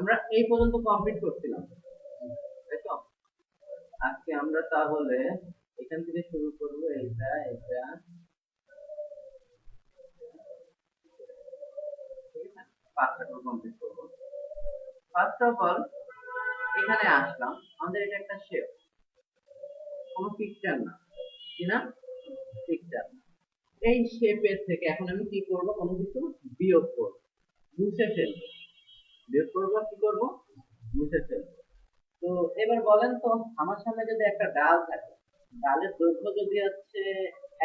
আমরা এই পর্যন্ত কমপ্লিট করছিলাম, তাই তো? আজকে আমরা তাহলে এখান থেকে শুরু করব, এটা এটা পাঁচটা কমপ্লিট করব। ফার্স্ট অফ অল এখানে আসলাম, আমাদের এটা একটা শেপ, কোনো পিকচার না, কি না? পিকচার না। এই শেপের থেকে এখন আমি কি করব, কোনো কিছু বিয়োগ করব, মুছে ফেলবো। বিয়োগ করবো, কি করব? মুছে ফেলবো। তো এবার বলেন তো, আমার সামনে যদি একটা ডাল থাকে, ডালের দৈর্ঘ্য যদি হচ্ছে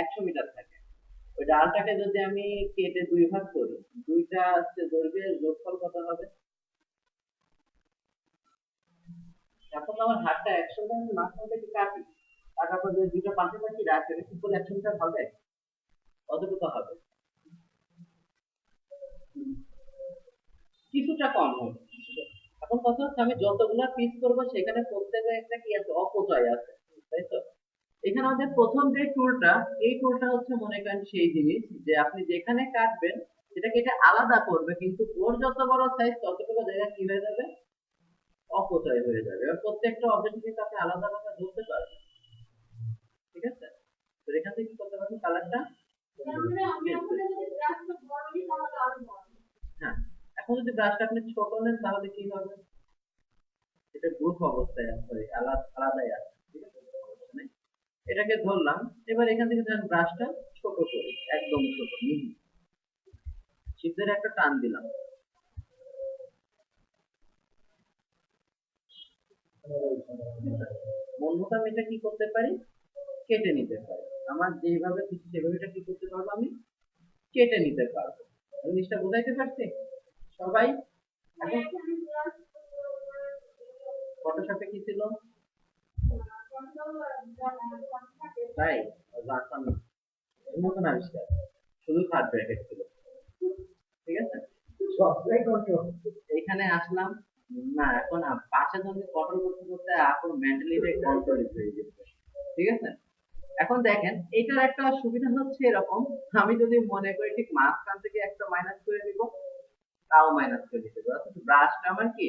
100 মিটার থাকে, ওই ডালটাকে যদি আমি কেটে দুই ভাগ করি, দুইটা হচ্ছে দৈর্ঘ্যের যোগফল কত হবে? এখন আমার হাতটা 100 মিটার মাঝখান থেকে কাটি, কাটার পর যদি দুইটা পাশাপাশি রাখি, কি করে 100 মিটার হবে? কতটুকু হবে? কিছুটা কম হবে। এখন কথা হচ্ছে আমি যতগুলা পিস করব সেখানে প্রত্যেকের একটা কি আছে, অপচয় আছে, তাই তো? এখানে আমাদের প্রথম যে টুলটা, এই টুলটা হচ্ছে মনে করেন সেই জিনিস যে আপনি যেখানে কাটবেন সেটাকে এটা আলাদা করবে, কিন্তু ওর যত বড় সাইজ ততটুকু জায়গা কি হয়ে যাবে, অপচয় হয়ে যাবে। এবার প্রত্যেকটা অবজেক্ট কিন্তু আপনি আলাদা আলাদা ধরতে পারবেন, ঠিক আছে? তো এখান থেকে কি করতে পারবেন, কালারটা, হ্যাঁ, এখন যদি ব্রাশটা আপনি ছোট নেন তাহলে কি হবে, এটা গ্রুপ অবস্থায় আছে, আলাদাই আছে, ঠিক আছে, সমস্যা নেই। এটাকে ধরলাম, এবার এখান থেকে ধরেন ব্রাশটা ছোট করি, একদম ছোট, মিহি, শিপের একটা টান দিলাম। বন্ধুটা আমি এটা কি করতে পারি, কেটে নিতে পারি। আমার যেভাবে খুশি সেভাবে এটা কি করতে পারবো, আমি কেটে নিতে পারবো। জিনিসটা বোঝাইতে পারছি সবাই? এখন ফটোশপে কি ছিল, তাই জানতাম না, নতুন আবিষ্কার, শুধু থার্ড ব্র্যাকেট ছিল, ঠিক আছে? এখানে আসলাম, না এখন পাশে ধরে কন্ট্রোল করতে করতে এখন মেন্টালিটি কন্ট্রোল হয়ে গেছে, ঠিক আছে? এখন দেখেন এটার একটা সুবিধা হচ্ছে এরকম, আমি যদি মনে করি ঠিক মাঝখান থেকে একটা মাইনাস করে দিব, তাও মাইনাস করে দিতে পারবো, অর্থাৎ ব্রাশটা আমার কি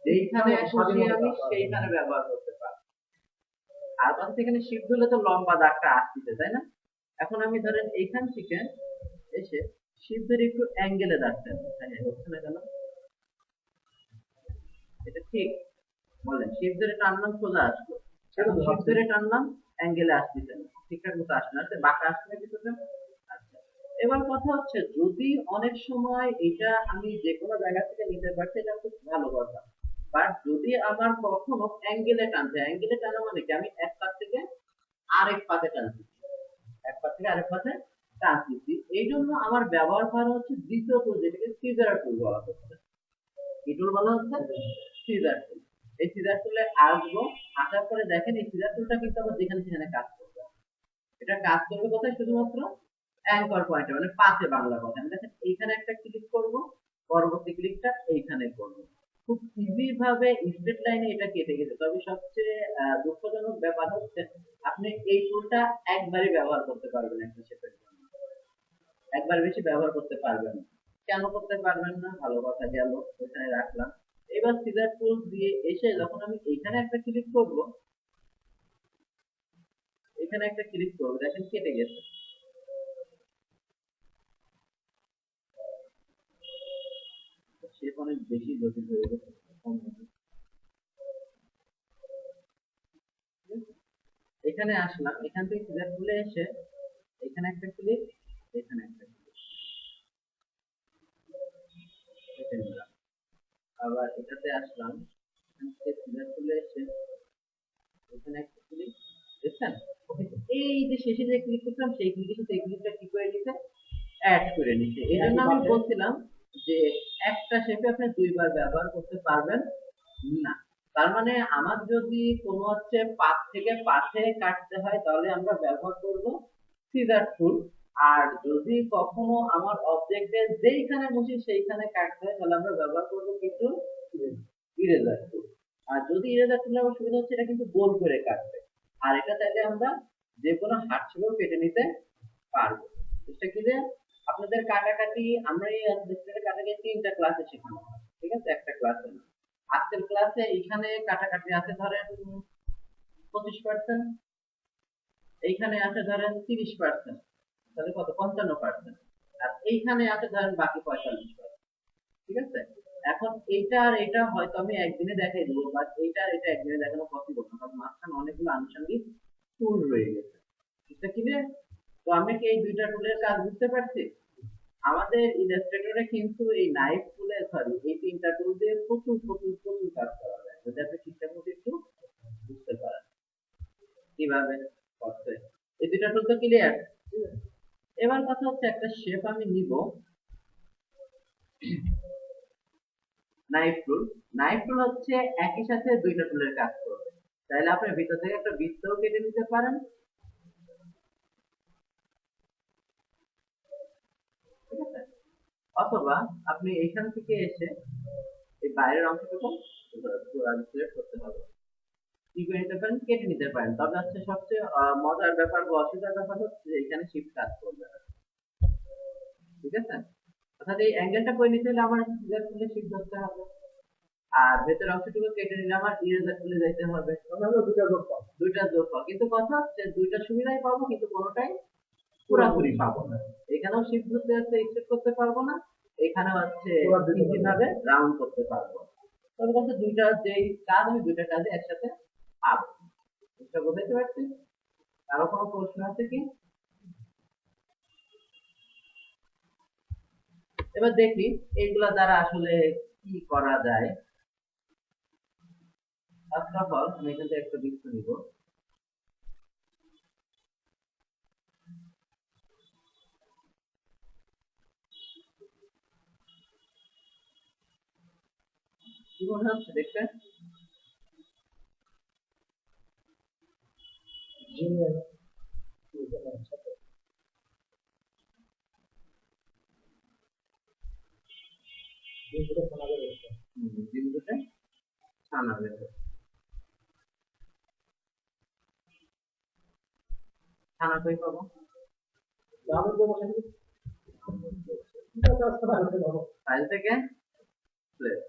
যেইখানে খুশি আমি সেইখানে ব্যবহার করতে পারবো। আর বাস এখানে শিফট হলে তো লম্বা দাগটা আসছে, তাই না? এখন আমি ধরেন এইখান থেকে এসে শিফট ধরে একটু অ্যাঙ্গেলে দাগটা, হ্যাঁ হচ্ছে না কেন, এটা ঠিক বলেন, শিফট ধরে টানলাম সোজা আসলো, শিফট ধরে টানলাম অ্যাঙ্গেলে আসতেছে না, ঠিকঠাক মতো আসছে না, বাঁকা আসছে না কিছুটা। আচ্ছা, এবার কথা হচ্ছে যদি অনেক সময় এটা আমি যে কোনো জায়গা থেকে নিতে পারছি, এটা খুব ভালো কথা। বাট যদি আমার কখনো অ্যাঙ্গেলে টানতে, অ্যাঙ্গেলে টানা মানে কি, আমি এক পাশ থেকে আরেক পাতে টানছি, এক পা থেকে আরেক পাতে টানতেছি, এই জন্য আমার ব্যবহার করা হচ্ছে দ্বিতীয় টুল, যেটাকে সিজার টুল বলা হচ্ছে। কি টুল বলা হচ্ছে? সিজার টুল। এই সিজার টুলে আসবো, আসার পরে দেখেন এই সিজার টুলটা কিন্তু আবার যেখানে সেখানে কাজ করবে, এটা কাজ করবে কোথায়, শুধুমাত্র অ্যাঙ্কর পয়েন্টে, মানে পাশে, বাংলা কথা। আমি দেখেন এইখানে একটা ক্লিক করব, পরবর্তী ক্লিকটা এইখানে করব, খুব ইজি ভাবে স্ট্রেট লাইনে এটা কেটে গেছে। তবে সবচেয়ে দুঃখজনক ব্যাপার হচ্ছে আপনি এই টুলটা একবারই ব্যবহার করতে পারবেন একটা শেপের জন্য, একবার বেশি ব্যবহার করতে পারবেন না। কেন করতে পারবেন না, ভালো কথা গেল, ওইখানে রাখলাম। এবার সিজার টুল দিয়ে এসে যখন আমি এইখানে একটা ক্লিক করব, এখানে একটা ক্লিক করব, দেখেন কেটে গেছে। শেপ অনেক বেশি জটিল হয়ে গেছে, এখানে আসলাম, এখান থেকে সিলেক্ট খুলে এসে এখানে একটা ক্লিক, এখানে একটা ক্লিক, কেটে নিলাম। আবার এটাতে আসলাম, এখান থেকে সিলেক্ট খুলে এসে এখানে একটা ক্লিক, দেখছেন? এই যে শেষে যে ক্লিক করলাম সেই ক্লিকের সাথে এই ক্লিকটা কি করে নিতে, অ্যাড করে নিতে। এই জন্য আমি বলছিলাম যে একটা শেপে আপনি দুইবার ব্যবহার করতে পারবেন না। তার মানে আমার যদি কোনো হচ্ছে পাশ থেকে পাশে কাটতে হয় তাহলে আমরা ব্যবহার করব সিজার টুল, আর যদি কখনো আমার অবজেক্টের যেইখানে বসি সেইখানে কাটতে হয় তাহলে আমরা ব্যবহার করব কিন্তু ইরেজার টুল। আর যদি ইরেজার টুল আমার সুবিধা হচ্ছে এটা কিন্তু গোল করে কাটবে, আর এটা চাইলে আমরা যে কোনো হাত ছেড়েও কেটে নিতে পারবো। বুঝতে ক্লিয়ার? আপনাদের কাটাকাটি আমরা এই কাটাকাটি 3টা ক্লাসে শেখানো হয়, ঠিক আছে, একটা ক্লাসে না। আজকের ক্লাসে এখানে কাটাকাটি আছে ধরেন 25%, এইখানে আছে ধরেন 30%, তাহলে কত 55%, আর এইখানে আছে ধরেন বাকি 45%। ঠিক আছে, এখন এইটা আর এটা হয়তো আমি একদিনে দেখাই দেবো, বাট এইটা আর এটা একদিনে দেখানো পসিবল না, কারণ মাঝখানে অনেকগুলো আনুষঙ্গিক টুল রয়ে গেছে। বুঝতে ক্লিয়ার? তো আমি কি এই দুইটা টুলের কাজ বুঝতে পারছি? আমাদের ইলাস্ট্রেটরে কিন্তু এই নাইফ টুলে সরি এই তিনটা টুল দিয়ে প্রচুর প্রচুর প্রচুর কাজ করা যায়, যদি আপনি ঠিকঠাক মতো একটু বুঝতে পারেন কিভাবে করতে। এই দুইটা টুল তো ক্লিয়ার। এবার কথা হচ্ছে একটা শেপ আমি নিব, নাইফ টুল। নাইফ টুল হচ্ছে একই সাথে দুইটা টুলের কাজ করবে। তাহলে আপনি ভিতর থেকে একটা বৃত্তও কেটে নিতে পারেন, ঠিক আছে, অথবা আপনি এইখান থেকে এসে এই বাইরের অংশটুকু সিলেক্ট করতে হবে, কি করে নিতে পারেন, কেটে নিতে পারেন। তবে হচ্ছে সবচেয়ে মজার ব্যাপার বা অসুবিধার ব্যাপার হচ্ছে যে এখানে শিফট কাজ করবে না। ঠিক আছে, অর্থাৎ এই অ্যাঙ্গেলটা করে নিতে হলে আমার সিজার টুলে শিফট ধরতে হবে, আর ভেতরের অংশটুকু কেটে নিলে আমার ইরেজার টুলে যাইতে হবে। দুইটা যোগ পাবো, কিন্তু কথা হচ্ছে দুইটা সুবিধাই পাবো, কিন্তু কোনোটাই পুরোপুরি পাবো না। এখানেও শিফট ধরতে হচ্ছে, এক্সেপ্ট করতে পারবো না, এখানে হচ্ছে ভাবে রাউন্ড করতে পারবো। তবে কথা দুইটা যেই কাজ আমি দুইটা কাজে একসাথে পাবো। বুঝতে বুঝাইতে পারছি? কারো কোনো প্রশ্ন আছে কি? এবার দেখি এইগুলা দ্বারা আসলে কি করা যায়। ফার্স্ট অফ অল আমি এখান থেকে একটা বৃত্ত নিব, কি মনে হচ্ছে দেখতে? বিন্দুতে ছানা বেরোবে। ছানা কই পাবো? ফাইল থেকে প্লেস।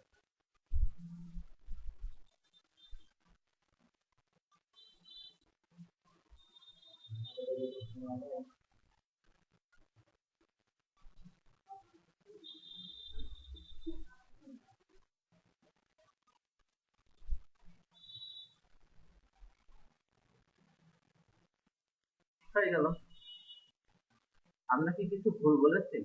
হয়ে গেল। আমরা কি কিছু ভুল বলেছি?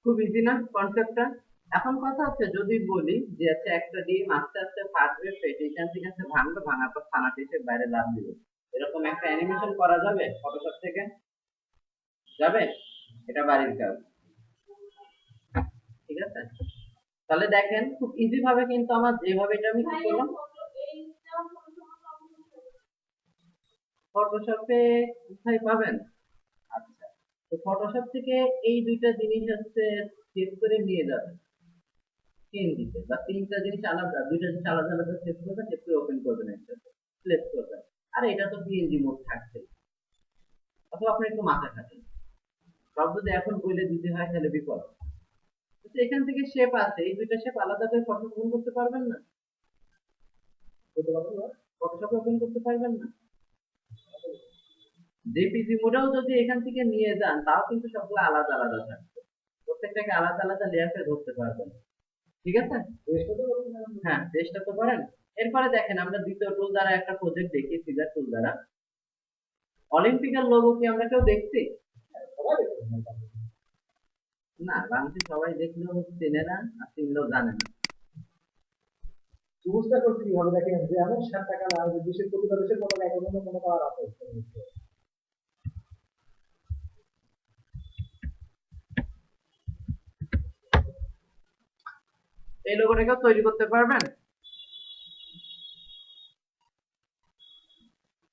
খুব ইজি না কনসেপ্টটা? এখন কথা হচ্ছে যদি বলি যে আচ্ছা একটা ডিম আস্তে আস্তে ফাটবে, ফেটে এখান থেকে আস্তে ভাঙবে, ভাঙার পর ছানাটি এসে বাইরে লাফ দিবে, এরকম একটা অ্যানিমেশন করা যাবে ফটোশপ থেকে? যাবে? এটা বাড়ির কাজ। ঠিক আছে, তাহলে দেখেন খুব ইজি ভাবে কিন্তু আমার যেভাবে এটা আমি কি করলাম, ফটোশপে কোথায় পাবেন? আচ্ছা, তো ফটোশপ থেকে এই দুইটা জিনিস হচ্ছে সেভ করে নিয়ে যাবেন সিএনজিতে, বা তিনটা জিনিস আলাদা, দুইটা জিনিস আলাদা আলাদা সেভ করবেন, সেভ করে ওপেন করবেন একসাথে, প্লেস করবেন। আর এটা তো পিএনজি মোড থাকছে, অথবা আপনি একটু মাথা খাটেন, সব যদি এখন বলে দিতে হয় তাহলে বিপদ। তো এখান থেকে শেপ আছে, এই দুইটা শেপ আলাদা করে ফটো ওপেন করতে পারবেন না? ফটোশপ ওপেন করতে পারবেন না? জেপিজি মোডেও যদি এখান থেকে নিয়ে যান তাও কিন্তু সবগুলো আলাদা আলাদা থাকবে, প্রত্যেকটাকে আলাদা আলাদা লেয়ারে ধরতে পারবেন। ঠিক আছে, হ্যাঁ চেষ্টা তো করেন। এরপরে দেখেন আমরা দ্বিতীয় টুল দ্বারা একটা প্রজেক্ট দেখি, সিজার টুল দ্বারা। অলিম্পিকের লোগো কি আমরা কেউ দেখছি? না, বাংলাদেশে সবাই দেখলেও চেনে না, আর চিনলেও জানে না। চুজটা করতে কিভাবে দেখেন যে এমন সাতটা কালার যে দেশের প্রতিটা দেশের কোনো এক অন্য কোনো কালার আছে। এই লোগোটা কেউ তৈরি করতে পারবেন?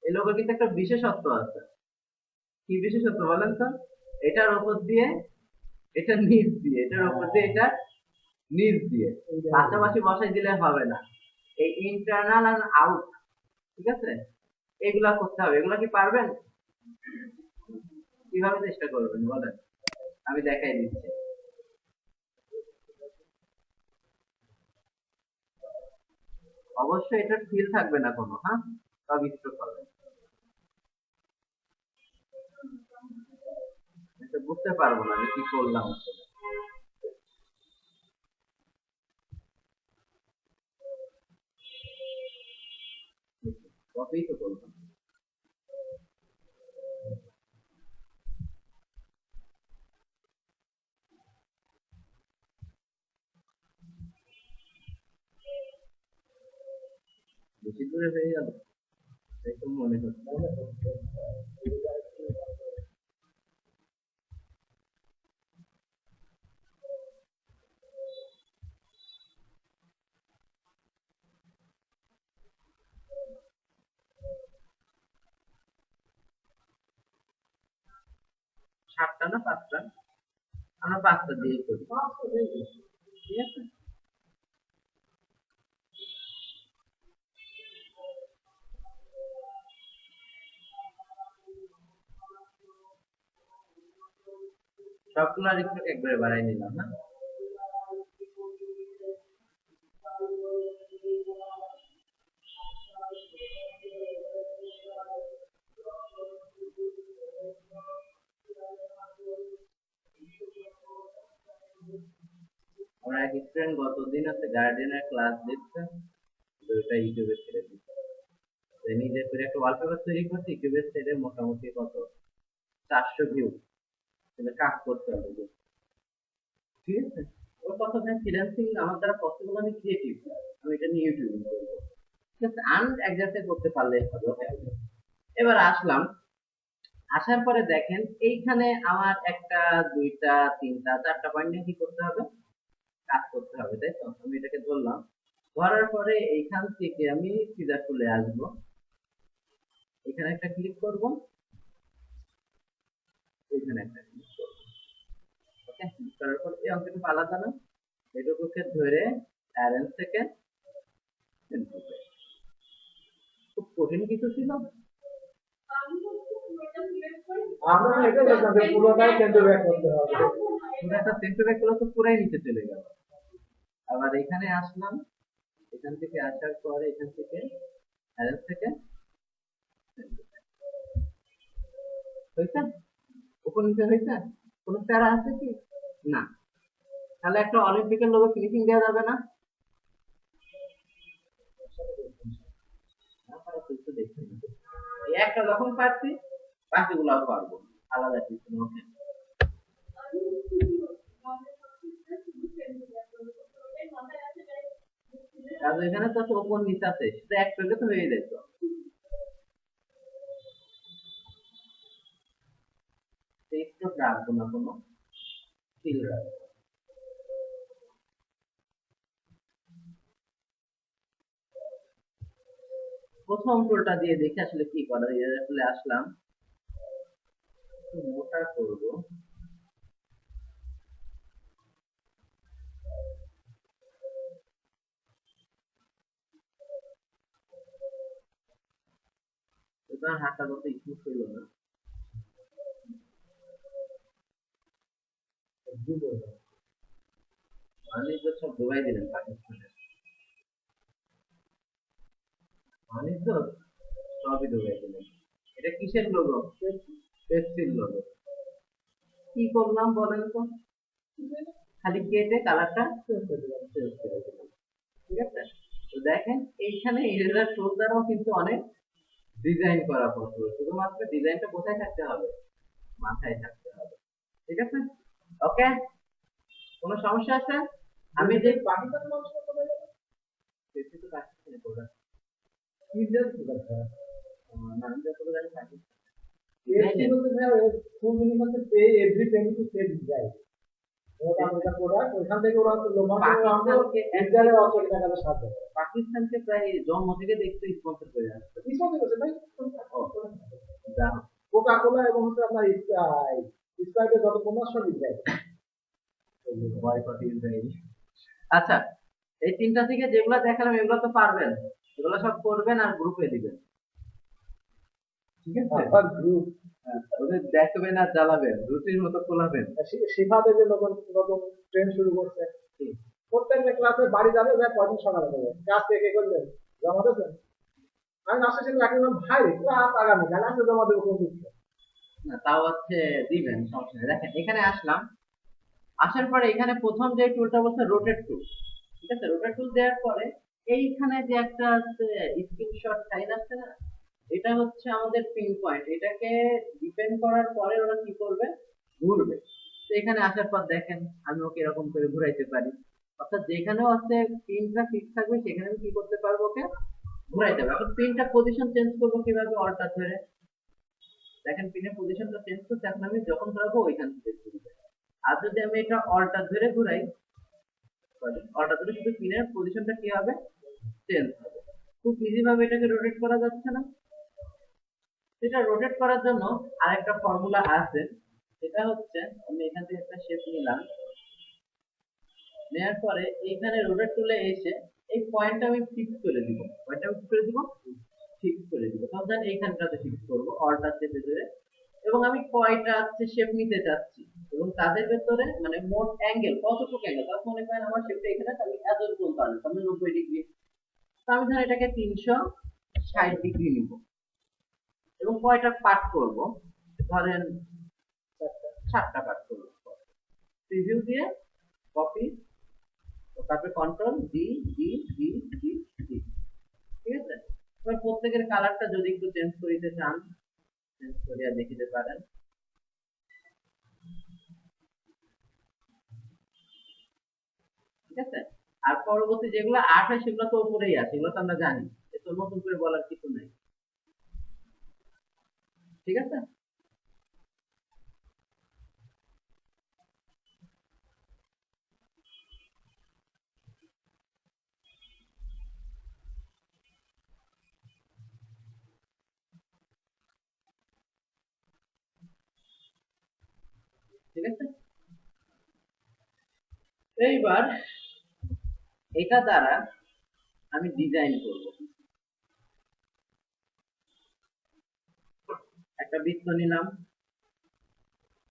এই লোগোর কিন্তু একটা বিশেষত্ব আছে। কি বিশেষত্ব বলেন তো? এটার উপর দিয়ে এটা নিচ দিয়ে, এটার উপর দিয়ে এটা নিচ দিয়ে পাশাপাশি বসাই দিলে হবে না, এই ইন্টারনাল আর আউট, ঠিক আছে, এগুলা করতে হবে। এগুলা কি পারবেন? কিভাবে চেষ্টা করবেন বলেন, আমি দেখাই দিচ্ছি। অবশ্যই এটা ফিল থাকবে না কোনো, হ্যাঁ, সব স্ট্রোক হবে। এটা বুঝতে পারবো না যে কি করলাম আসলে। কপি তো করলাম। বেশি দূরে হয়ে গেল এরকম মনে হচ্ছে। মনে হচ্ছে এগুলো একটু সাতটা না পাঁচটা? আমরা পাঁচটা দিয়ে করি, মাত্র হয়ে গেছে। ঠিক আছে। সবগুলো আর একটু একবারে বাড়াই নিলাম না। আমার এক স্টুডেন্ট গতদিন আছে গার্ডিয়ানের ক্লাস দেখছে, তো ওটা ইউটিউবে ছেড়ে দিচ্ছে। নিজের করে একটা ওয়ালপেপার তৈরি করছে, ইউটিউবে ছেড়ে মোটামুটি কত 400 ভিউ, তাহলে কাজ করতে হবে যে, ঠিক আছে। ওর কথা ভাই ফ্রিল্যান্সিং আমার দ্বারা পসিবল, আমি ক্রিয়েটিভ, আমি এটা নিয়ে ইউটিউবে করবো, ঠিক আছে। আনএক্সাস্টেড করতে পারলে হবে, ওকে। এবার আসলাম, আসার পরে দেখেন এইখানে আমার একটা দুইটা তিনটা চারটা পয়েন্ট নিয়ে কি করতে হবে, কাজ করতে হবে, তাই তো। আমি এটাকে ধরলাম, ধরার পরে এইখান থেকে আমি সিধা চলে আসবো, এখানে একটা ক্লিক করব, এখানে একটা ক্লিক করব, ওকে। ক্লিক করার পর এই অঙ্কটুকু আলাদা না, এটুকুকে ধরে অ্যারেঞ্জ থেকে খুব কঠিন কিছু ছিল। আমরা এটা দেখলাম যে পুরোটাই সেন্টার ব্যাক করতে হবে। পুরো একটা সেন্টার ব্যাক করলে তো পুরাই নিচে চলে গেল। আবার এখানে আসলাম, এখান থেকে আসার পরে এখান থেকে অ্যারেঞ্জ থেকে হয়েছে, উপর নিচে হয়েছে, কোনো প্যারা আছে কি না? তাহলে একটা অলিম্পিকের লোগো ফিনিশিং দেওয়া যাবে না? এই একটা যখন পারছি বাকিগুলো পারবো, আলাদা কিছু না, ওকে। কারণ এখানে তো ওপর নিচে আছে, সেটা এক পেলে তো হয়ে যেত। একটু রাখবো না, কোনো ফিল রাখবো। প্রথম টোলটা দিয়ে দেখি আসলে কি করা যায়। আসলে আসলাম, একটু মোটা করবো, এবার হাতটা কত স্মুথ ছিল না, বাণিজ্য সব ডুবাই দিলেন পাকিস্তানে, বাণিজ্য সবই ডুবাই দিলেন। এটা কিসের লোগো? পেপসির লোগো। কি করলাম বলেন তো, খালি কেটে কালারটা চেঞ্জ করে দিলাম, ঠিক আছে। তো দেখেন এইখানে ইরেজার টুল দ্বারাও কিন্তু অনেক ডিজাইন করা পসিবল, শুধুমাত্র ডিজাইনটা কোথায় থাকতে হবে, মাথায় থাকতে হবে, ঠিক আছে। ওকে, কোনো সমস্যা আছে? আমি যে পাকিস্তান মানুষরা কোথায় গেল? পেপসি তো পাকিস্তানে প্রোডাক্ট, ইন্ডিয়ান প্রোডাক্ট। নাম যা করে জানি পাকিস্তান। এসি বলতে ভাই ফুল মিনিং হচ্ছে pay every Penney to save right. ওটা আমাদের প্রোডাক্ট, ওখান থেকে ওরা লোমাকে আমরা ইন্ডিয়ানের অচল টাকাতে সাথে পাকিস্তানকে প্রায় জন্ম থেকে দেখতে স্পন্সর করে আসছে। কিছু আছে ভাই, যা কোকা কোলা এবং হচ্ছে আপনার স্প্রাইটের যত প্রমোশন দেয়। Boycott Israel. আচ্ছা, এই তিনটা থেকে যেগুলো দেখালাম এগুলো তো পারবেন, এগুলো সব করবেন আর গ্রুপে দিবেন, ঠিক আছে। আর গ্রুপ ওদের দেখবেন আর জ্বালাবেন, রুটির মতো খোলাবেন। শিফাতে যে নতুন নতুন ট্রেন শুরু করছে, প্রত্যেকটা ক্লাসে বাড়ি যাবে, যায় কয়দিন সকালে যাবে, কাজ কে কে করলেন জমা দেবেন আমি মাসে শেষে রাখি ভাই ক্লাস আগামী কাল আসলে জমা দেবো কোন দিন না তাও হচ্ছে দিবেন, সমস্যা নেই। দেখেন এখানে আসলাম, আসার পরে এখানে প্রথম যে টুলটা বলছে রোটেট টুল, ঠিক আছে। রোটেট টুল দেওয়ার পরে এইখানে যে একটা স্ক্রিনশট সাইজ আছে না, এটা হচ্ছে আমাদের পিন পয়েন্ট। এটাকে ডিপেন্ড করার পরে ওরা কি করবে, ঘুরবে। তো এখানে আসার পর দেখেন আমি ওকে এরকম করে ঘুরাইতে পারি, অর্থাৎ যেখানেও আছে পিনটা ফিক্স থাকবে সেখানে আমি কি করতে পারবো, ওকে ঘুরাইতে পারবো। এখন পিনটা পজিশন চেঞ্জ করবো কিভাবে, অল্টার ধরে। দেখেন পিনের পজিশনটা চেঞ্জ করতে এখন আমি যখন ঘুরাবো ওইখান থেকে ঘুরবে। আর যদি আমি এটা অল্টার ধরে ঘুরাই, অল্টার ধরে শুধু পিনের পজিশনটা কি হবে, চেঞ্জ হবে। খুব ইজি ভাবে এটাকে রোটেট করা যাচ্ছে না। এটা রোটেট করার জন্য আরেকটা ফর্মুলা আছে, সেটা হচ্ছে আমি এখান থেকে একটা শেপ নিলাম, নেওয়ার পরে এইখানে রোটেট টুলে এসে এই পয়েন্টটা আমি ফিক্স করে দিব। পয়েন্টটা আমি কি করে দিব, ফিক্স করে দিব। তখন এইখানটাতে ফিক্স করব অল্টার চেপে ধরে, এবং আমি কয়টা শেপ নিতে চাচ্ছি এবং তাদের ভেতরে মানে মোট অ্যাঙ্গেল কতটুকু অ্যাঙ্গেল। তখন মনে করেন আমার শেপটা এখানে আমি এতটুকু আনবো, আমি 90 ডিগ্রি, তো আমি ধরেন এটাকে 360 ডিগ্রি নিব এবং কয়টা পার্ট করব, ধরেন 7টা পার্ট করব। প্রিভিউ দিয়ে কপি, তারপরে control D D D D D, ঠিক আছে। এবার প্রত্যেকের কালারটা যদি একটু চেঞ্জ করিতে চান চেঞ্জ করিয়া দেখিতে পারেন, ঠিক আছে। আর পরবর্তী যেগুলো আর্ট হয় সেগুলো তো উপরেই আছে, এগুলো তো আমরা জানি, এত নতুন করে বলার কিছু নেই, ঠিক আছে। ঠিক আছে, এইবার এটা দ্বারা আমি ডিজাইন করব। একটা বৃত্ত নিলাম,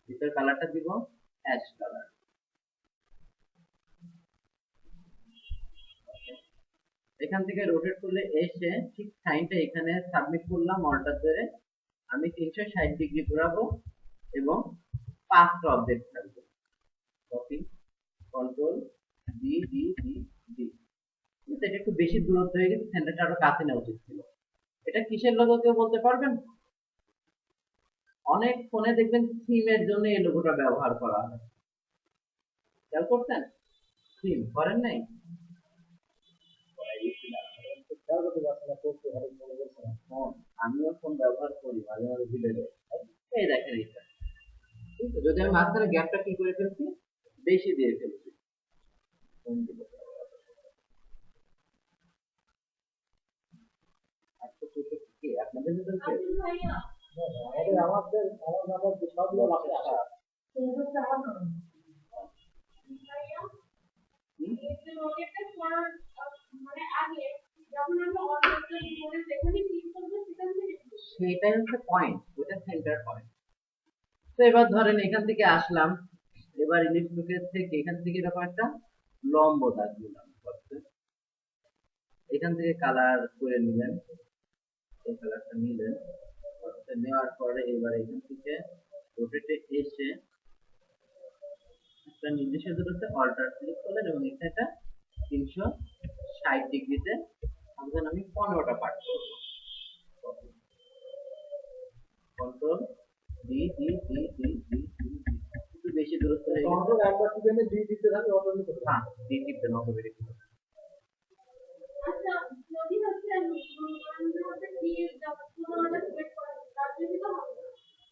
বৃত্তের কালারটা দিব অ্যাশ কালার। এখান থেকে রোটেট করলে এসে ঠিক সাইনটা এখানে সাবমিট করলাম অল্টার ধরে, আমি 360 ডিগ্রি ঘোরাবো এবং 5টা অবজেক্ট থাকবে। Copy, control D D D D, এটা একটু বেশি দূরত্ব হয়ে গেছে, সেন্টারটা আরো কাছে নেওয়া উচিত ছিল। এটা কিসের লোগো কেউ বলতে পারবেন? অনেক ফোনে দেখবেন থিমের জন্য এই লোগোটা ব্যবহার করা হয়, খেয়াল করছেন? থিম করেন নাই? খেয়াল করতে পারছি না করতে হবে মনে করছে না আমিও ফোন ব্যবহার করি, মাঝে মাঝে ভুলে যাই। এই দেখেন এইটা, ঠিক আছে। যদি আমি মাঝখানে গ্যাপটা কি করে ফেলছি, বেশি দিয়ে ফেলছি, কোন দিকে কি আপনাদের ভিতরে আমাদের আমাদের সবগুলো মাসে আসা সেটাই হচ্ছে পয়েন্ট, ওটা সেন্টার পয়েন্ট। তো এবার ধরেন এখান থেকে আসলাম, এবার ইলিপস লুকের থেকে এখান থেকে এরকম একটা লম্ব দাগ দিলাম, এখান থেকে কালার করে নিলেন, এই কালারটা নিলেন, নেওয়ার পরে এবার এখান থেকে রোটেটে এসে একটা নির্দিষ্ট দূরত্বে অল্টার ক্লিক করলেন এবং এখানে 360 ডিগ্রিতে আমি 15টা পার্ট করবো। Control D D D D D D, একটু বেশি দূরত্ব হয়ে গেছে। কন্ট্রোল একবার টিপে ডি দিতে থাকে অটোমেটিক হ্যাঁ, ডি টিপবেন অটোমেটিক। আচ্ছা, যদি হচ্ছে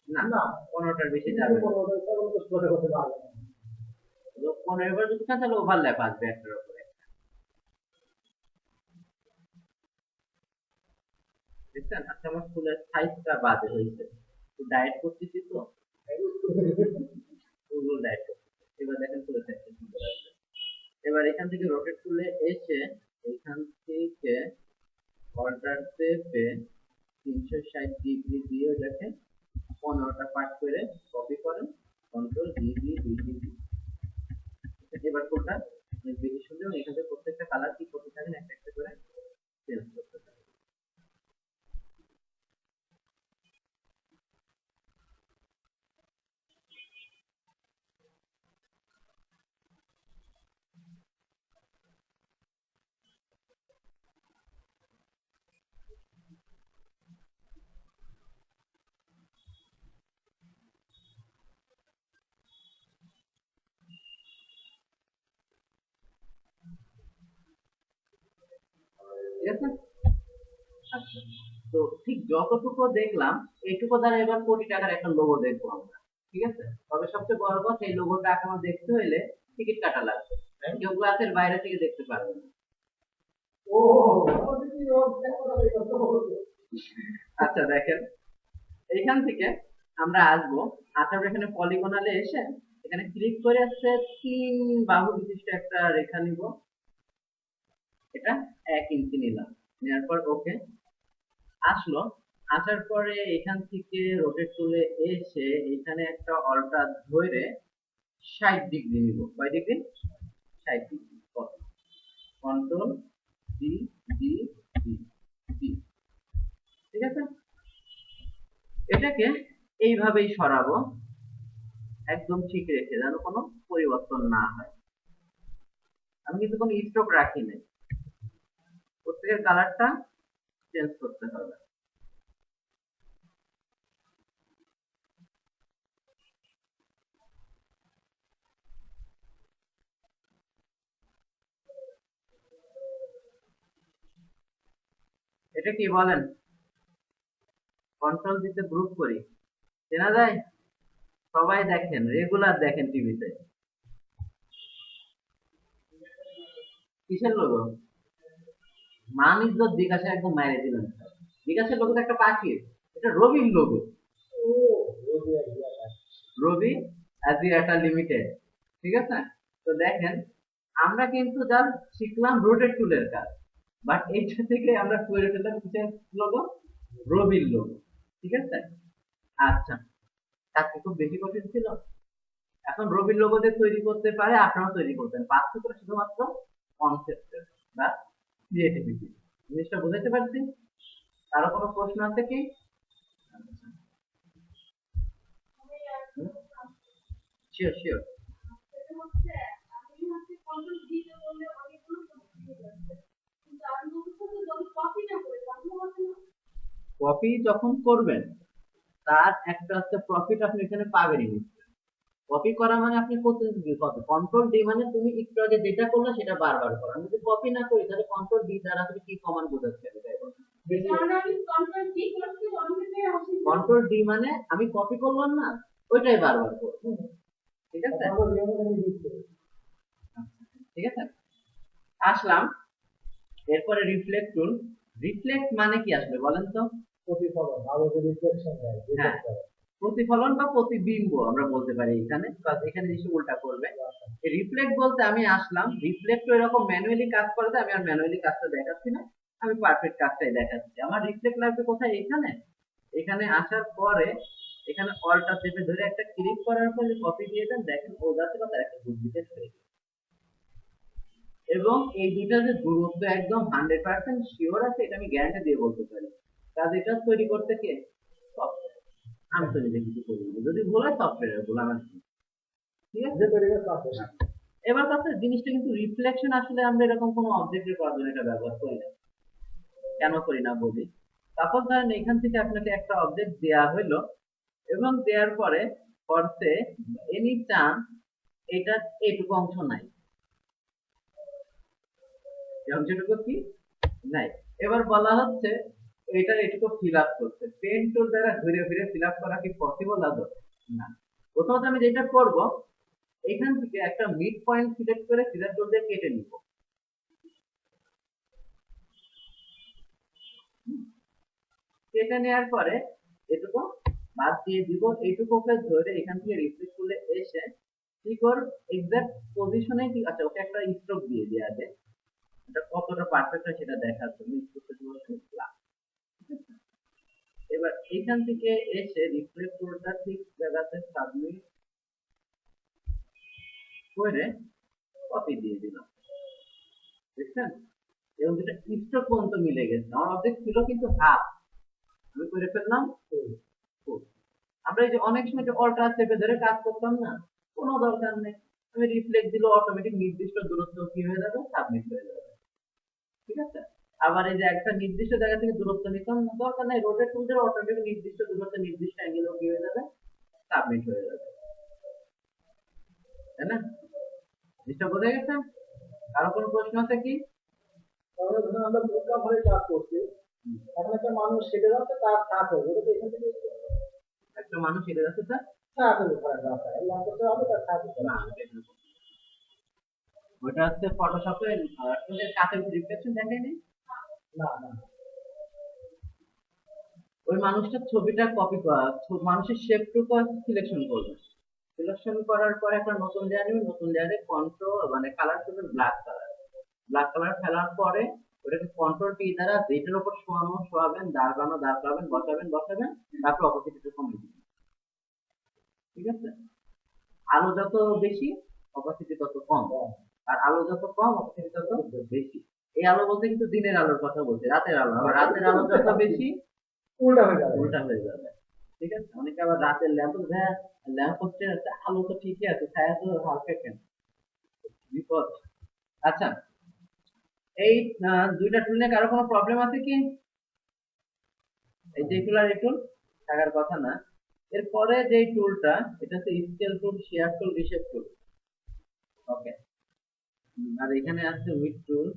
না না, 15টার বেশি যাবে না। 15 বার যদি খান তাহলে ওভারল্যাপ আসবে একটার উপরে। দেখছেন? আচ্ছা, আমার ফুলের সাইজটা বাজে হয়েছে, ডায়েট করতেছি তো, ফুল ডায়েট করতেছি। এবার দেখেন ফুলের সাইজটা সুন্দর আসবে। এবার এখান থেকে রোটেট করলে এসে এখান থেকে অল্টার চেপে 360 ডিগ্রি দিয়ে ওটাকে 15টা পার্ট করে কপি করেন, control D D D D D. এবার কোনটা বেশি সুন্দর, এখান থেকে প্রত্যেকটা কালার কি করতে থাকেন, একটা একটা করে চেঞ্জ করতে আছে? আচ্ছা, তো ঠিক যতটুকু দেখলাম এইটুকু দ্বারা এবার কোটি টাকার একটা লোগো দেখবো আমরা, ঠিক আছে? তবে সবচেয়ে বড় কথা, এই লোগোটা আমার দেখতে হলে টিকিট কাটা লাগবে, কেউ ক্লাসের বাইরে থেকে দেখতে পারবে না। ও আমাদের কি রোজ দেখো না এই কথা বলতে। আচ্ছা দেখেন, এইখান থেকে আমরা আসবো, আসার এখানে পলিগনালে এসে এখানে ক্লিক করে আসছে 3 বাহু বিশিষ্ট একটা রেখা নিব, এটা 1 ইঞ্চি নিলাম, নেওয়ার পর ওকে আসলো। আসার পরে এখান থেকে রোটেট টুলে এসে এখানে একটা অল্টা ধরে 60 ডিগ্রি নিব। কয় degree? 60 degree. Control D D D D, ঠিক আছে? এটাকে এইভাবেই সরাবো, একদম ঠিক রেখে, যেন কোনো পরিবর্তন না হয়। আমি কিন্তু কোনো স্ট্রোক রাখি নাই, প্রত্যেকের কালারটা চেঞ্জ করতে হবে। এটা কি বলেন? কন্ট্রোল দিতে গ্রুপ করি, চেনা যায়? সবাই দেখেন, রেগুলার দেখেন টিভিতে। কিসের লোগো? মান ইজ্জত বিকাশে একদম মাইরে দিলেন। বিকাশের লোগো তো একটা পাখি, এটা রবির লোগো। ও রোজ একবার রবি অ্যাজিয়াটা লিমিটেড, ঠিক আছে? তো দেখেন, আমরা কিন্তু জাস্ট শিখলাম রোটেট টুলের কাজ, বাট এইটা থেকে আমরা করে ফেললাম কিসের লোগো? রবির লোগো, ঠিক আছে? আচ্ছা, কাজটি খুব বেশি কঠিন ছিল? এখন রবির লোগো দিয়ে তৈরি করতে পারে, আপনারাও তৈরি করতেন, পার্থক্য শুধুমাত্র কনসেপ্টের বা ক্রিয়েটিভিটি। জিনিসটা বুঝাতে পারছি? কারো কোনো প্রশ্ন আছে কি? Sure sure. কপি যখন করবেন তার একটা হচ্ছে প্রফিট আপনি এখানে পাবেনই। কপি করা মানে আপনি প্রতিদিন কপি, কন্ট্রোল ডি মানে তুমি একটু আগে যেটা করলে সেটা বারবার করো। আমি যদি কপি না করি তাহলে কন্ট্রোল ডি দ্বারা আপনি কি কমান্ড বোঝাচ্ছে? কন্ট্রোল ডি মানে আমি কপি করলাম না, ওইটাই বারবার করবো, ঠিক আছে? আমাদের নিয়মে দিচ্ছে ঠিক আছে, আসলাম। এরপরে রিফ্লেক্ট টুল। রিফ্লেক্ট মানে কি আসলে বলেন তো? প্রতিফলন আলোকে রিফ্লেকশন দেয় হ্যাঁ, প্রতিফলন বা প্রতিবিম্ব আমরা বলতে পারি এখানে, কারণ এখানে নিশ্চয়ই উল্টা করবে। রিফ্লেক্ট বলতে আমি আসলাম, রিফ্লেক্ট এরকম ম্যানুয়ালি কাজ করে, আমি আর ম্যানুয়ালি কাজটা দেখাচ্ছি না, আমি পারফেক্ট কাজটাই দেখাচ্ছি। আমার রিফ্লেক্ট লাগবে কোথায়? এখানে। এখানে আসার পরে এখানে অল্টা চেপে ধরে একটা ক্লিক করার পরে কপি দিয়ে দেন, দেখেন ও যাচ্ছে বা তার একটা ডুপ্লিকেট হয়ে গেছে। এবং এই দুইটা যে দূরত্ব একদম 100% শিওর আছে, এটা আমি গ্যারান্টি দিয়ে বলতে পারি। কাজ এটা তৈরি করতে কে? সফটওয়্যার। আমি তো নিজে কিছু করি না, যদি ভুল হয় সফটওয়্যার ভুল, আমার কি? ঠিক আছে। যে পরিবেশ আছে এবার কথা, জিনিসটা কিন্তু রিফ্লেকশন আসলে আমরা এরকম কোনো অবজেক্টের করার জন্য এটা ব্যবহার করি না। কেন করি না বলি। তারপর ধরেন এখান থেকে আপনাকে একটা অবজেক্ট দেয়া হইলো, এবং দেওয়ার পরে করতে এনি চান্স এটা এইটুকু অংশ নাই, এই অংশটুকু কি নাই। এবার বলা হচ্ছে এটা এটুকু ফিল আপ করতে, পেন টুল দ্বারা ঘুরে ফিরে ফিল আপ করা কি পসিবল আদৌ? না। প্রথমত আমি যেটা করব, এখান থেকে একটা মিড পয়েন্ট সিলেক্ট করে সিলেক্ট টুল দিয়ে কেটে নিব। কেটে নেওয়ার পরে এটুকু বাদ দিয়ে দিব, এইটুকুকে ধরে এখান থেকে রিফ্লেক্ট করলে এসে কি কর এক্সাক্ট পজিশনে কি, আচ্ছা ওকে একটা স্ট্রোক দিয়ে দেওয়া যায়, এটা কতটা পারফেক্ট হয় সেটা দেখার জন্য স্ট্রোকটা দিব প্লাস। এবার এখান থেকে এসে রিফ্লেক্ট টুলটা ঠিক জায়গাতে সাবমিট করে কপি দিয়ে দিলাম, দেখছেন? এবং যেটা স্ট্রোক পর্যন্ত মিলে গেছে, আমার অবজেক্ট ছিল কিন্তু হাফ, আমি করে ফেললাম ফুল। আমরা এই যে অনেক সময় যে অল্ট্রা চেপে ধরে কাজ করতাম না, কোনো দরকার নেই, আমি রিফ্লেক্ট দিলে অটোমেটিক নির্দিষ্ট দূরত্ব কি হয়ে যাবে? সাবমিট হয়ে যাবে, ঠিক আছে? আবার এই যে একটা নির্দিষ্ট জায়গা থেকে দূরত্ব নিতাম না, দরকার নেই, রোটেট টুল দিয়ে অটোমেটিক নির্দিষ্ট দূরত্ব নির্দিষ্ট অ্যাঙ্গেলেও কি হয়ে যাবে? সাবমিট হয়ে যাবে, তাই না? জিনিসটা বোঝা গেছে? কারো কোনো প্রশ্ন আছে কি? তাহলে ধরুন আমরা বোকা ভরে কাজ করছি, এখন একটা মানুষ সেটা যাচ্ছে তার কাজ হবে, ওটা তো এখান থেকে একটা মানুষ এটা যাচ্ছে স্যার কাজ হবে ধরেন রাস্তায় লাভ করতে হবে তার কাজ হবে না ওইটা হচ্ছে ফটোশপে কাছে রিফ্লেকশন দেখায়নি না না ওই মানুষটার ছবিটা কপি করা মানুষের শেপটুকু সিলেকশন করবে সিলেকশন করার পর একটা নতুন লেয়ার নেবেন নতুন লেয়ারে কন্ট্রোল মানে কালার করবেন ব্ল্যাক কালার ফেলার পরে ওটাকে কন্ট্রোল টি দ্বারা যেটার উপর শোয়াবেন দাঁড় করাবেন বসাবেন তারপর অপোজিটটা কমিয়ে দিবেন ঠিক আছে আলো যত বেশি অপাসিটি তত কম আর আলো যত কম অপাসিটি তত বেশি এই আলো বলতে কিন্তু দিনের আলোর কথা বলছে রাতের আলো আবার রাতের আলো যত বেশি উল্টা হয়ে যাবে। ঠিক আছে অনেকে আবার রাতের ল্যাম্প হচ্ছে আলো তো ঠিকই আছে ছায়া তো হালকা কেন বিপদ আচ্ছা এই দুইটা টুল নিয়ে কারো কোনো প্রবলেম আছে কি এই যে টুল আর এই টুল থাকার কথা না এরপরে যে টুলটা এটা হচ্ছে স্কেল টুল শেয়ার টুল রিশেপ টুল ওকে আর এখানে আছে উইথ টুল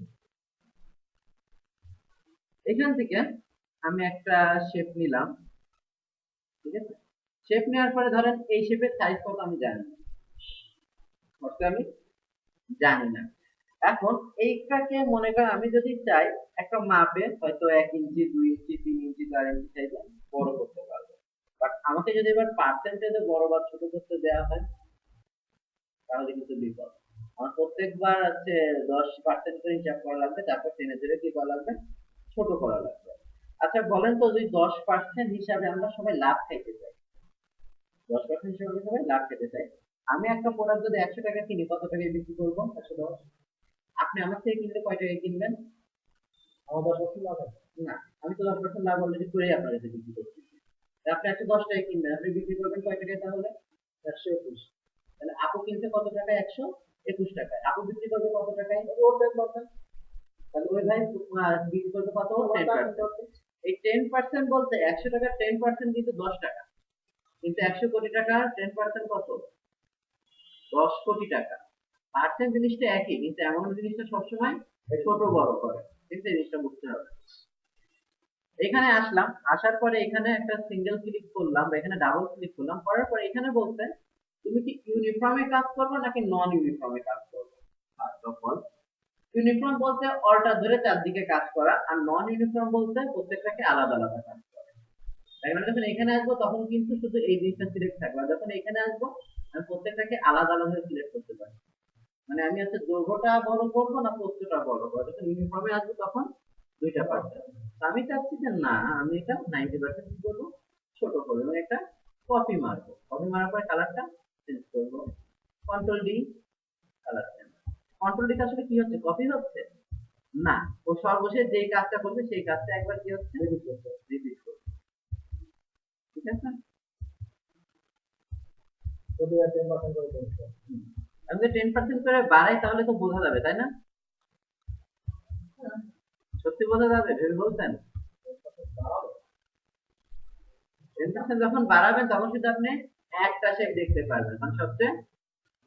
এখান থেকে আমি একটা শেপ নিলাম ঠিক আছে শেপ নেওয়ার পরে ধরেন এই শেপের সাইজ কত আমি জানি না আমি জানি না এখন এইটাকে মনে করেন আমি যদি চাই একটা মাপে হয়তো 1 ইঞ্চি 2 ইঞ্চি 3 ইঞ্চি 4 ইঞ্চি সাইজে বড় করতে পারবো বাট আমাকে যদি এবার পার্সেন্টেজে বড় বা ছোট করতে দেওয়া হয় তাহলে কিন্তু বিপদ আমার প্রত্যেকবার হচ্ছে 10% করে হিসাব করা লাগবে তারপর টেনে ধরে কি করা লাগবে ছোট করা লাগবে আচ্ছা বলেন তো যদি 10% হিসাবে আমরা সবাই লাভ খাইতে চাই 10% হিসাবে সবাই লাভ খেতে চাই আমি একটা প্রোডাক্ট যদি 100 টাকা কিনি কত টাকায় বিক্রি করবো 110 আপনি আমার থেকে কিনলে কয় টাকায় কিনবেন আমার 10% লাভ আছে না আমি তো 10% লাভ অলরেডি করেই আপনার কাছে বিক্রি করতেছি আপনি 110 টাকায় কিনবেন আপনি বিক্রি করবেন কয় টাকায় তাহলে 121 তাহলে আপু কিনছে কত টাকায় 121 টাকায় আপু বিক্রি করবে কত টাকায় ওর 10% তাহলে ওই ভাই বিক্রি করবে কত 10% এই 10% বলতে 100 টাকার 10% কিন্তু 10 টাকা কিন্তু 100 কোটি টাকার 10% কত 10 কোটি টাকা পার্সেন্ট জিনিসটা একই কিন্তু এমন জিনিসটা সবসময় ছোট বড় করে কিন্তু এই জিনিসটা বুঝতে হবে এখানে আসলাম আসার পরে এখানে একটা সিঙ্গেল ক্লিক করলাম বা এখানে ডাবল ক্লিক করলাম করার পরে এখানে বলতে তুমি কি ইউনিফর্মে কাজ করবে নাকি নন ইউনিফর্মে কাজ করবে ফার্স্ট অফ অল ইউনিফর্ম বলতে অলটা ধরে চারদিকে কাজ করা আর নন ইউনিফর্ম বলতে প্রত্যেকটাকে আলাদা আলাদা কাজ করা তাই মানে যখন এখানে আসবো তখন কিন্তু শুধু এই জিনিসটা সিলেক্ট থাকবে আর যখন এখানে আসবো আমি প্রত্যেকটাকে আলাদা আলাদা সিলেক্ট করতে পারি মানে আমি হচ্ছে দৈর্ঘ্যটা বড় করবো না প্রস্থটা বড় করবো যখন ইউনিফর্মে আসবো তখন দুইটা পার্ট আমি চাচ্ছি যে না আমি এটা 90% কি করবো ছোট করবো এবং একটা কপি মারবো কপি মারার পরে কালারটা চেঞ্জ করবো control D colour change control D আসলে কি হচ্ছে কপি হচ্ছে না ও সর্বশেষ যেই কাজটা করবে সেই কাজটা একবার কি হচ্ছে রিপিট করবে ঠিক আছে যদি 10% করে দিচ্ছে আমি যদি 10% করে বাড়াই তাহলে তো বোঝা যাবে তাই না সত্যি বোঝা যাবে ভেবে বলছেন 10% যখন বাড়াবেন তখন কিন্তু আপনি একটা শেপ দেখতে পারবেন মানে সবচেয়ে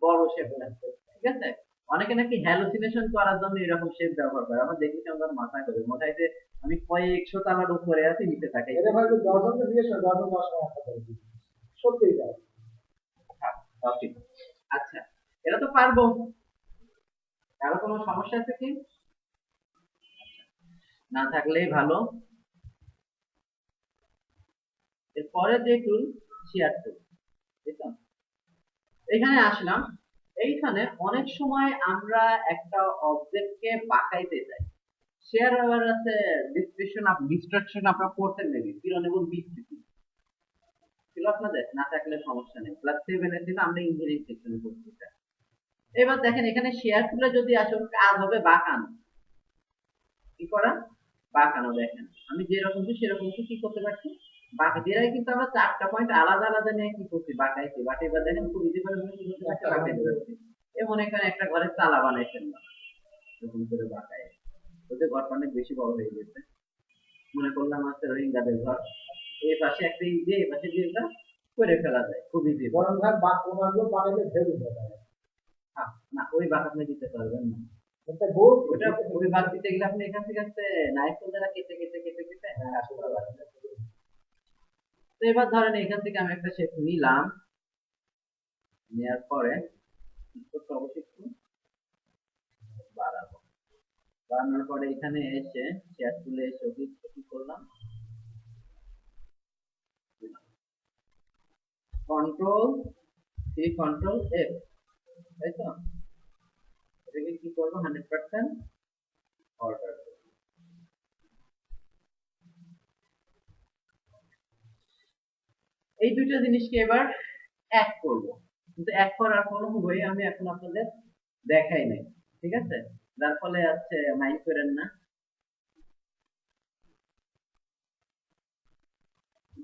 বড় শেপটা ঠিক আছে অনেকে নাকি হ্যালুসিনেশন করার জন্য এরকম শেপ ব্যবহার করে আমার দেখেছি আমার মাথা করে মনে হয় যে আমি কয়েকশো তালার উপরে আছি নিচে তাকাই এটা হয়তো 10 দিয়ে 10 10 একটা করে দিচ্ছে সত্যি তাই হ্যাঁ, তাও ঠিক। আচ্ছা এটা তো পারবো কারো কোনো সমস্যা আছে কি না থাকলেই ভালো এরপরে যে টুল শেয়ার টুল ঠিক আছে এখানে আসলাম এইখানে অনেক সময় আমরা একটা অবজেক্টকে বাঁকাইতে চাই শেয়ার আবার আছে ডিস্ট্রাকশন আপনারা পড়তেন নেবে কিরণ এবং বিস্তৃতি ছিল আপনাদের না থাকলে সমস্যা নেই ক্লাস 7 এর দিন আমরা ইঞ্জিনিয়ারিং সেকশনে পড়ছি এবার দেখেন এখানে শেয়ার টুলে যদি আসুন কাজ হবে বাঁকানো কি করা বাঁকানো দেখেন আমি যেরকম সেরকম কি করতে পারছি বাঁকা যেটাই কিন্তু আমরা 4টা পয়েন্ট আলাদা আলাদা নিয়ে কি করছি বাঁকাইছি বাট এবার দেখেন খুব ইজি করে কি করতে পারছি বাঁকাইতে পারছি এ মনে করেন একটা ঘরের তালা বানাই ফেললাম এরকম করে বাঁকায় ওদের ঘরটা অনেক বেশি বড় হয়ে গেছে মনে করলাম আজকে রোহিঙ্গাদের ঘর এই পাশে একটা ইজি এই পাশে দিয়ে করে ফেলা যায় খুব ইজি বরং ভাই বাক্য বানালে ভেবে দেবে না ওই বাঁক আপনি দিতে পারবেন না একটা গোল ওটা ওই বাদ দিতে গেলে আপনি এখান থেকে নাইফেল দ্বারা কেটে কেটে কেটে কেটে আসতে পারবেন। তো এবার ধরেন এখান থেকে আমি একটা শেপ নিলাম, নেওয়ার পরে অবশ্যই একটু বাড়াবো, বাড়ানোর পরে এখানে এসে শেয়ার তুলে এসে ওকে কি করলাম, কন্ট্রোল সি কন্ট্রোল এফ, তাই তো? এটাকে কি করবো 100% অর্ডার। এই দুইটা জিনিসকে এবার এক করব, কিন্তু এক করার কোনো ওয়ে আমি এখন আপনাদের দেখাই নাই, ঠিক আছে? যার ফলে আছে মাইন্ড করেন না।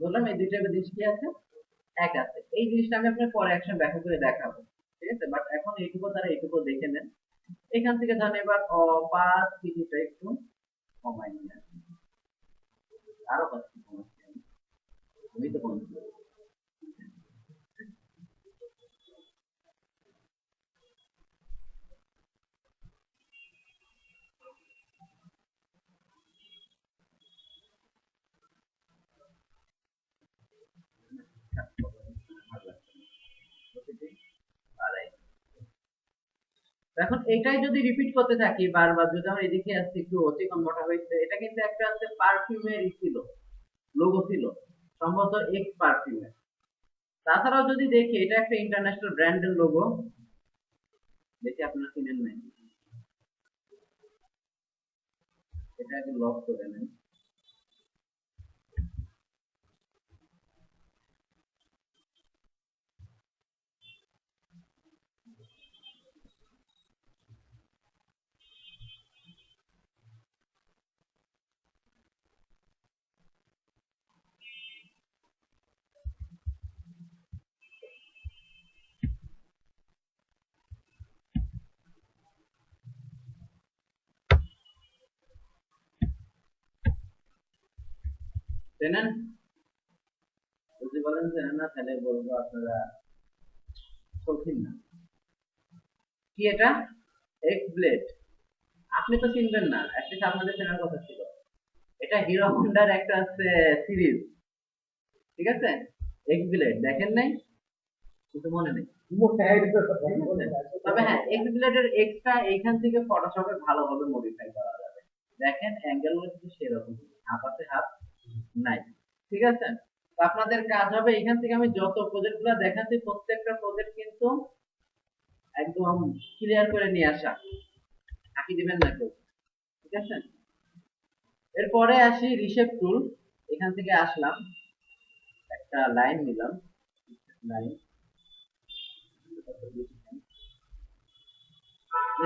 বললাম এই দুইটা জিনিস কি আছে, এক আছে। এই জিনিসটা আমি আপনার পরে একশন ব্যাখ্যা করে দেখাবো, ঠিক আছে? বাট এখন এইটুকু তারা এইটুকু দেখে নেন। এখান থেকে ধরেন এবার অপাসিটিটা একটু কমাই নিয়ে আসি, আরো পাচ্ছি কমাচ্ছি আমি তো কমছি। এখন এটাই যদি রিপিট করতে থাকি বারবার, যদি আমার এদিকে আসছে একটু অতিক্রম মোটা হয়েছে, এটা কিন্তু একটা আছে পারফিউমের ছিল, লোগো ছিল সম্ভবত এক্স পারফিউমের। তাছাড়াও যদি দেখি এটা একটা ইন্টারন্যাশনাল ব্র্যান্ডের লোগো, দেখি আপনারা চিনেন নাই, এটা আগে লক করে নেন। চেনেন? যদি বলেন চেনেন না তাহলে বলবো আপনারা শৌখিন না। কি এটা? X blade. আপনি তো চিনবেন না, অ্যাটলিস্ট আপনাদের চেনার কথা ছিল। এটা হিরো হোন্ডার একটা আছে সিরিজ, ঠিক আছে? এক্স ব্লেড দেখেন নাই, কিন্তু মনে নেই। তবে হ্যাঁ, এক্স ব্লেডের এক্সটা এইখান থেকে ফটোশপে ভালোভাবে মডিফাই করা যাবে। দেখেন অ্যাঙ্গেল কিন্তু সেরকম, হাফ আছে হাফ নাই, ঠিক আছে? তো আপনাদের কাজ হবে এখান থেকে আমি যত প্রজেক্ট গুলো দেখাচ্ছি প্রত্যেকটা প্রজেক্ট কিন্তু একদম ক্লিয়ার করে নিয়ে আসা, আঁকি দিবেন না কেউ, ঠিক আছে? এরপরে আসি রিশেপ টুল। এখান থেকে আসলাম, একটা লাইন নিলাম, লাইন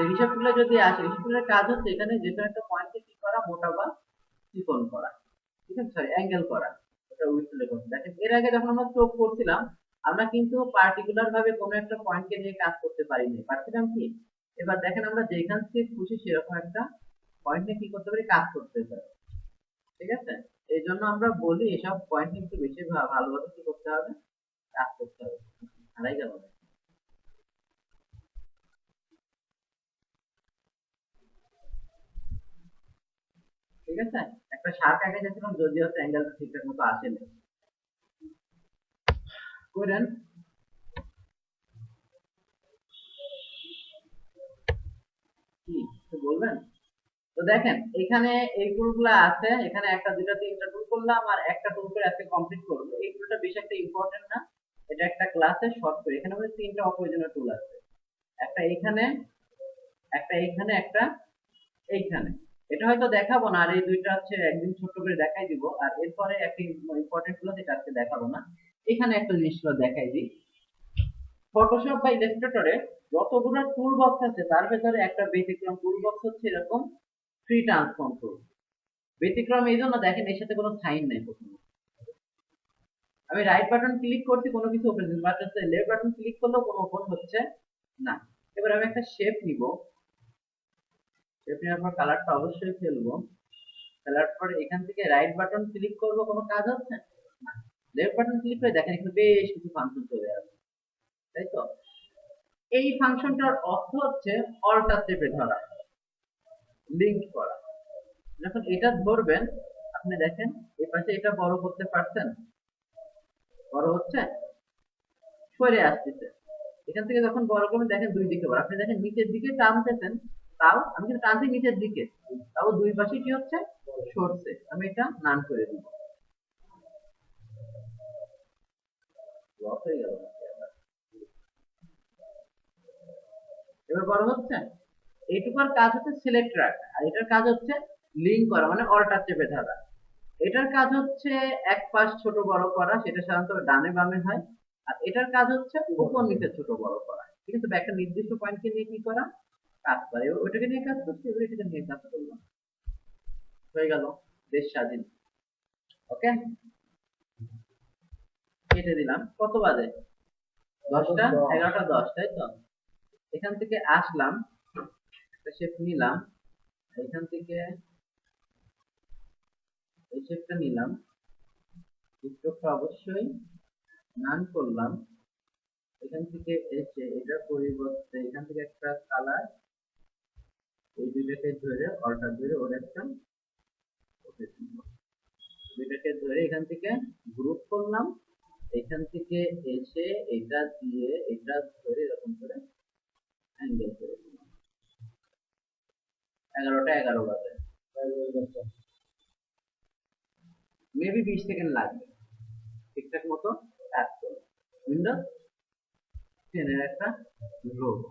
রিশেপ টুলে যদি আসে, রিশেপ টুলের কাজ হচ্ছে এখানে যে কোনো একটা পয়েন্টে কি করা, মোটা বা চিকন করা, ঠিক আছে? সরি, অ্যাঙ্গেল করা। এটা উইথ টুলে করতে দেখেন এর আগে যখন আমরা চোখ করছিলাম আমরা কিন্তু পার্টিকুলার ভাবে কোনো একটা পয়েন্টকে নিয়ে কাজ করতে পারিনি, পারছিলাম কি? এবার দেখেন আমরা যেখান থেকে খুশি সেরকম একটা পয়েন্ট নিয়ে কি করতে পারি, কাজ করতে পারি, ঠিক আছে? এই জন্য আমরা বলি এসব পয়েন্ট কিন্তু বেশি ভালোভাবে কি করতে হবে, কাজ করতে হবে। হারাই গেল, ঠিক আছে? একটা শার্ট আঁকে গেছিলাম, যদিও অ্যাঙ্গেলটা ঠিকঠাক মতো আসেনি, করেন। কি কিছু বলবেন? তো দেখেন এখানে এই টুলগুলো আছে, এখানে একটা দুইটা তিনটা টুল করলাম আর একটা টুল করে আজকে কমপ্লিট করবো। এই টুলটা বেশি একটা ইম্পর্টেন্ট না, এটা একটা ক্লাসে শর্ট করে। এখানে আমাদের তিনটা অপ্রয়োজনীয় টুল আছে, একটা এখানে, একটা এইখানে, একটা এইখানে। এটা হয়তো দেখাবো না, আর এই দুইটা হচ্ছে একদিন ছোট করে দেখাই দিব। আর এরপরে একটা ইম্পর্টেন্ট গুলো যেটা আজকে দেখাবো না, এখানে একটা জিনিস দেখাই দিই। ফটোশপ বা ইলাস্ট্রেটরে যতগুলো টুল বক্স আছে তার ভেতরে একটা ব্যতিক্রম টুল বক্স হচ্ছে এরকম ফ্রি ট্রান্সফর্ম টুল। ব্যতিক্রম এই জন্য দেখেন এর সাথে কোনো সাইন নাই প্রথমে। আমি রাইট বাটন ক্লিক করছি কোনো কিছু ওপেন হচ্ছে, বাট লেফট বাটন ক্লিক করলেও কোনো ওপেন হচ্ছে না। এবার আমি একটা শেপ নিব, শেপ নেওয়ার পর কালারটা অবশ্যই ফেলবো, ফেলার পর এখান থেকে রাইট বাটন ক্লিক করব, কোনো কাজ হচ্ছে না। লেফট বাটন ক্লিক করে দেখেন এখানে বেশ কিছু ফাংশন চলে আসছে, তাই তো? এই ফাংশনটার অর্থ হচ্ছে অল্টার চেপে ধরা, লিংক করা। যখন এটা ধরবেন আপনি দেখেন এই পাশে এটা বড় করতে পারছেন, বড় হচ্ছে, সরে আসতেছে। এখান থেকে যখন বড় করবেন দেখেন দুই দিকে বড়, আপনি দেখেন নিচের দিকে টানতেছেন, তাও আমি কিন্তু টানছি নিচের দিকে, তাও দুই পাশে কি হচ্ছে, সরছে। আমি এটা নান করে দিব, লস হয়ে গেল নাকি আবার? এবার বড় হচ্ছে। এইটুকুর কাজ হচ্ছে সিলেক্ট রাখা, আর এটার কাজ হচ্ছে লিঙ্ক করা, মানে অল্টার চেপে ধরা। এটার কাজ হচ্ছে এক পাশ ছোট বড় করা, সেটা সাধারণত ডানে বামে হয়। আর এটার কাজ হচ্ছে উপর নিচে ছোট বড় করা, ঠিক আছে? একটা নির্দিষ্ট পয়েন্টকে নিয়ে কি করা, কাজ করা। এবার ওইটাকে নিয়ে কাজ করছি, এবার এটাকে নিয়ে কাজ করলাম, হয়ে গেল বেশ স্বাধীন। ওকে, কেটে দিলাম। কত বাজে? 10টা 11টা 10, তাই তো? এখান থেকে আসলাম, একটা শেপ নিলাম, এখান থেকে এই শেপটা নিলাম, স্ট্রোকটা অবশ্যই নান করলাম। এখান থেকে এসে এটার পরিবর্তে এখান থেকে একটা কালার, এই দুইটাকে ধরে অল্টার ধরে ওর একটা দুইটাকে ধরে এখান থেকে গ্রুপ করলাম। এখান থেকে এসে এটা দিয়ে এটা ধরে এরকম করে অ্যাঙ্গেল করে দিলাম। 11টা 11 বাজে, মেবি 20 সেকেন্ড লাগবে ঠিকঠাক মতো কাজ করবে। উইন্ডোজ 10 এর একটা লোগো।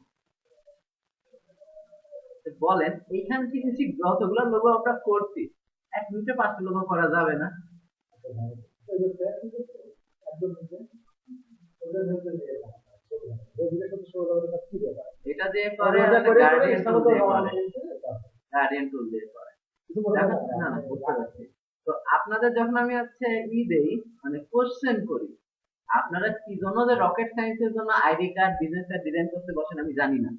বলেন এইখান থেকে ঠিক যতগুলো লোগো আমরা করছি 1 মিনিটে 5টা লোগো করা যাবে না? এটা দিয়ে করে গার্ডিয়ান টুল দিয়ে করে, গার্ডিয়ান টুল দিয়ে করে। না না, বুঝতে পারছি। তো আপনাদের যখন আমি হচ্ছে দেই, মানে কোশ্চেন করি, আপনারা কি জন্য যে রকেট সায়েন্সের জন্য ID card business card design করতে বসেন আমি জানি না,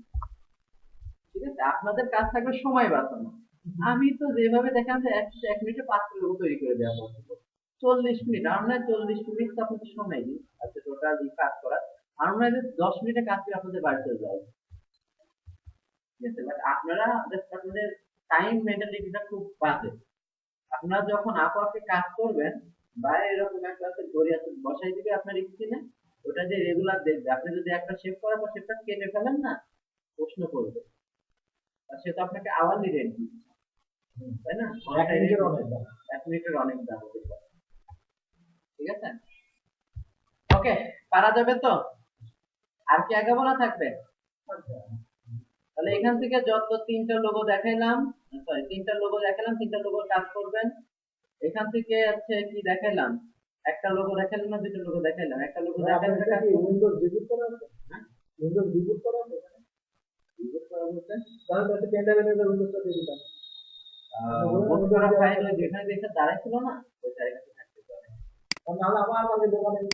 ঠিক আছে? আপনাদের কাজ থাকবে সময় বাঁচানো। আমি তো যেভাবে দেখান যে 1 মিনিটে 5টা লোগো তৈরি করে দেওয়া পসিবল। 40 মিনিট, আর নয় 40 মিনিট তো আপনাদের সময় দিই আচ্ছা টোটাল কাজ করার, আর নয় যে 10 মিনিটে কাজ করে আপনাদের বাড়িতে যাবে, ঠিক আছে? বাট আপনারা আপনাদের টাইম মেন্টালিটিটা খুব বাজে। আপনারা যখন আপওয়ার্কে কাজ করবেন, বাইরে এরকম একটা ঘড়ি আছে বসাই দিবে আপনার স্ক্রিনে, ওটা যে রেগুলার দেখবে। আপনি যদি একটা শেপ করার পর শেপটা কেটে ফেলেন না, প্রশ্ন করবে, আর সে তো আপনাকে আওয়ারলি রেট দিচ্ছে, তাই না? 1 মিনিটের অনেক দাম হতে পারে, ঠিক আছে? ওকে, পারা যাবে তো? আর কি আগাবো না থাকবে? তাহলে এখান থেকে যত 3টা লোগো দেখাইলাম, সরি 3টা লোগো দেখালাম, 3টা লোগো কাজ করবেন। এখান থেকে আছে কি দেখাইলাম, একটা লোগো দেখাইলাম না 2টা লোগো দেখাইলাম, একটা লোগো দেখাইলাম, উইন্ডোজ রিবুট করা আছে, হ্যাঁ উইন্ডোজ রিবুট করা আছে, রিবুট করা বলতে তাহলে একটা পেন ড্রাইভের উইন্ডোজটা দিয়ে দিলাম। বুট করা ফাইল যেখানে দেখে দাঁড়াই ছিল না, ওই জায়গাতে থাকতে পারে। নাহলে আমার দোকানে